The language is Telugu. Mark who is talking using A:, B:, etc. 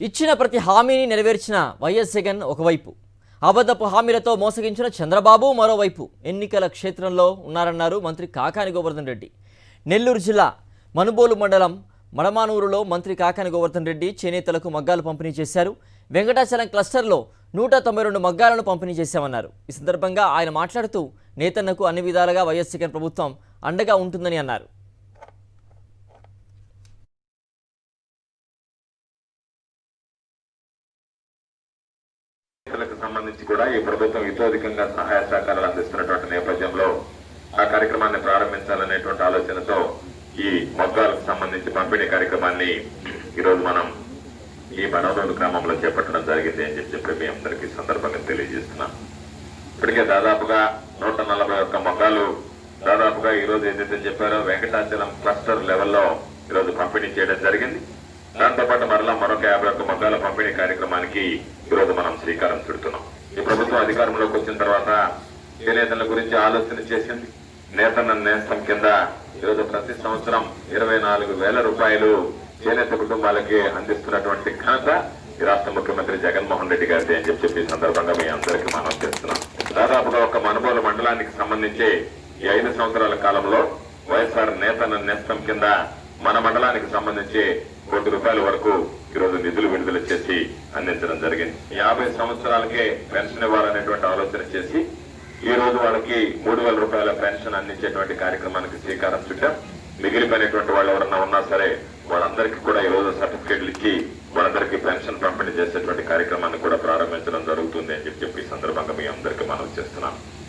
A: ఇచ్చిన ప్రతి హామీని నెరవేర్చిన వైఎస్ జగన్ ఒకవైపు, అబద్ధపు హామీలతో మోసగించిన చంద్రబాబు మరోవైపు ఎన్నికల క్షేత్రంలో ఉన్నారన్నారు మంత్రి కాకాని గోవర్ధన్ రెడ్డి. నెల్లూరు జిల్లా మనుబోలు మండలం మడమానూరులో మంత్రి కాకాని గోవర్ధన్ రెడ్డి చేనేతలకు మగ్గాలు పంపిణీ చేశారు. వెంకటాచలం క్లస్టర్లో 192 మగ్గాలను పంపిణీ చేశామన్నారు. ఈ సందర్భంగా ఆయన మాట్లాడుతూ నేతన్నకు అన్ని విధాలుగా వైఎస్ జగన్ ప్రభుత్వం అండగా ఉంటుందని అన్నారు.
B: సంబంధించి కూడా ఈ ప్రభుత్వం ఇతోధికంగా సహాయ సహకారాలు అందిస్తున్నటువంటి నేపథ్యంలో ఆ కార్యక్రమాన్ని ప్రారంభించాలనేటువంటి ఆలోచనతో ఈ మగ్గాలకు సంబంధించి పంపిణీ కార్యక్రమాన్ని ఈరోజు మనం ఈ బనవరోలు గ్రామంలో చేపట్టడం జరిగింది అని చెప్పి మీ అందరికీ సందర్భంగా తెలియజేస్తున్నాం. ఇప్పటికే దాదాపుగా 141 మగ్గాలు దాదాపుగా ఈరోజు ఏదైతే చెప్పారో వెంకటాచలం క్లస్టర్ లెవెల్లో ఈరోజు పంపిణీ చేయడం జరిగింది. దాంతోపాటు మరలా మరొక 51 మగ్గాల పంపిణీ కార్యక్రమానికి ఈరోజు మనం శ్రీకారం చుడుతున్నాం. ఈ ప్రభుత్వం అధికారంలోకి వచ్చిన తర్వాత చేనేతల గురించి ఆలోచన చేసింది. నేతన్న నేస్తం కింద ఈరోజు ప్రతి సంవత్సరం 24,000 రూపాయలు చేనేత కుటుంబాలకి అందిస్తున్నటువంటి ఘనత ఈ రాష్ట్ర ముఖ్యమంత్రి జగన్మోహన్ రెడ్డి గారిది అని చెప్పి సందర్భంగా మీ అందరికీ మనం చేస్తున్నాం. దాదాపుగా ఒక మనుబోలు మండలానికి సంబంధించి ఈ 5 సంవత్సరాల కాలంలో వైఎస్ఆర్ నేతన్న నేస్తం కింద మన మండలానికి సంబంధించి ₹1,00,00,000 వరకు ఈరోజు నిధులు విడుదల చేసి అందించడం జరిగింది. 50 సంవత్సరాలకే పెన్షన్ ఇవ్వాలనేటువంటి ఆలోచన చేసి ఈ రోజు వాళ్ళకి ₹3,000 పెన్షన్ అందించేటువంటి కార్యక్రమానికి శ్రీకారం చుట్టాం. మిగిలిపోయినటువంటి వాళ్ళు ఎవరన్నా ఉన్నా సరే వాళ్ళందరికీ కూడా ఈ రోజు సర్టిఫికేట్లు ఇచ్చి వాళ్ళందరికీ పెన్షన్ పంపిణీ చేసేటువంటి కార్యక్రమాన్ని కూడా ప్రారంభించడం జరుగుతుంది అని చెప్పి సందర్భంగా మీ అందరికీ మనం చేస్తున్నాం.